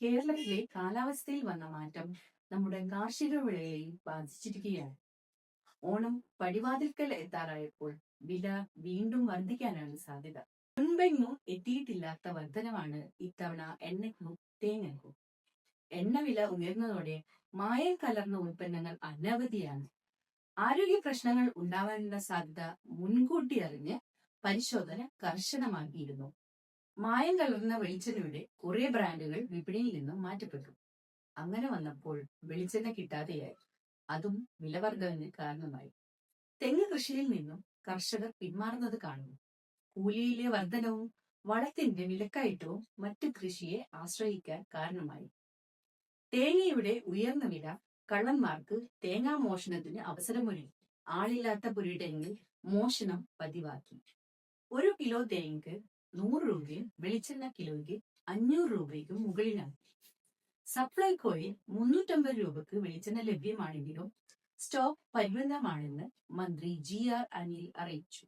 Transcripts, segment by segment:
കേരളത്തിലെ കാലാവസ്ഥയിൽ വന്ന മാറ്റം നമ്മുടെ കാർഷിക വിളയെയും ബാധിച്ചിരിക്കുകയാണ്. ഓണം പടിവാതിൽക്കൽ എത്താറായപ്പോൾ വില വീണ്ടും വർദ്ധിക്കാനാണ് സാധ്യത. മുൻപെങ്ങും എത്തിയിട്ടില്ലാത്ത വർധനവാണ് ഇത്തവണ എണ്ണയ്ക്കും തേങ്ങയ്ക്കും. എണ്ണവില ഉയർന്നതോടെ മായം കലർന്ന ഉൽപ്പന്നങ്ങൾ അനവധിയാണ്. ആരോഗ്യ പ്രശ്നങ്ങൾ ഉണ്ടാവാനുള്ള സാധ്യത മുൻകൂട്ടി അറിഞ്ഞ് പരിശോധന കർശനമാക്കിയിരുന്നു. മായം കലർന്ന വെളിച്ചെണ്ണയുടെ കുറെ ബ്രാൻഡുകൾ വിപണിയിൽ നിന്നും മാറ്റപ്പെട്ടു. അങ്ങനെ വന്നപ്പോൾ വെളിച്ചെണ്ണ കിട്ടാതെയായി. അതും വിലവർദ്ധനവിന് കാരണമായി. തെങ്ങ് കൃഷിയിൽ നിന്നും കർഷകർ പിന്മാറുന്നത് കാണുന്നു. കൂലിയിലെ വർധനവും വളത്തിന്റെ വിലക്കയറ്റവും മറ്റു കൃഷിയെ ആശ്രയിക്കാൻ കാരണമായി. തേങ്ങയുടെ ഉയർന്ന വില കള്ളന്മാർക്ക് തേങ്ങാ മോഷണത്തിന് അവസരമൊരുക്കി. ആളില്ലാത്ത പുരയിടങ്ങളിൽ മോഷണം പതിവാക്കി. 1 കിലോ തേങ്ങയ്ക്ക് 100 രൂപയും വെളിച്ചെണ്ണ കിലോയ്ക്ക് 500 രൂപയ്ക്കും മുകളിലാണ്. സപ്ലൈകോയിൽ 350 രൂപക്ക് വെളിച്ചെണ്ണ ലഭ്യമാണെങ്കിലും സ്റ്റോക്ക് പരിമിതമാണെന്ന് മന്ത്രി GR അനിൽ അറിയിച്ചു.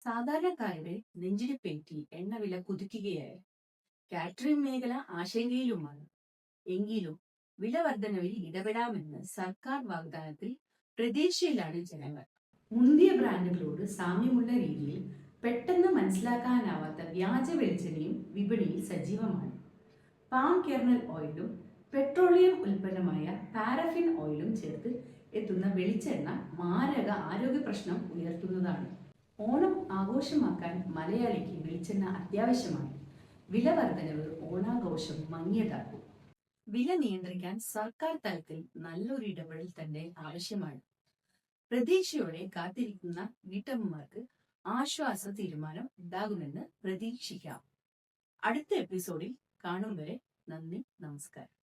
സാധാരണക്കാരുടെ നെഞ്ചിടിപ്പേറ്റി എണ്ണവില കുതിക്കുകയായി. കാറ്ററിംഗ് മേഖല ആശങ്കയിലുമാണ്. എങ്കിലും വില വർധനവിൽ ഇടപെടാമെന്ന് സർക്കാർ വാഗ്ദാനത്തിൽ പ്രതീക്ഷയിലാണ് ജനങ്ങൾ. മുന്തിയ ബ്രാൻഡുകളോട് സാമ്യമുള്ള രീതിയിൽ പെട്ടെന്ന് മനസ്സിലാക്കാനാവാത്ത വ്യാജ വെളിച്ചെണ്ണയും വിപണിയിൽ സജീവമാണ്. പാം കെർണൽ ഓയിലും പെട്രോളിയം ഉൽപ്പന്നമായ പാരഫിൻ ഓയിലും ചേർത്ത് എത്തുന്ന വെളിച്ചെണ്ണ മാരക ആരോഗ്യ പ്രശ്നം ഉയർത്തുന്നതാണ്. ഓണം ആഘോഷമാക്കാൻ മലയാളിക്ക് വെളിച്ചെണ്ണ അത്യാവശ്യമാണ്. വില വർധനവ് ഓണാഘോഷം മങ്ങിയതാക്കും. വില നിയന്ത്രിക്കാൻ സർക്കാർ തലത്തിൽ നല്ലൊരു ഇടപെടൽ തന്നെ ആവശ്യമാണ്. പ്രതീക്ഷയോടെ കാത്തിരിക്കുന്ന വീട്ടമ്മമാർക്ക് ആശ്വാസ തീരുമാനം ഉണ്ടാകുമെന്ന് പ്രതീക്ഷിക്കാം. അടുത്ത എപ്പിസോഡിൽ കാണും വരെ നന്ദി, നമസ്കാരം.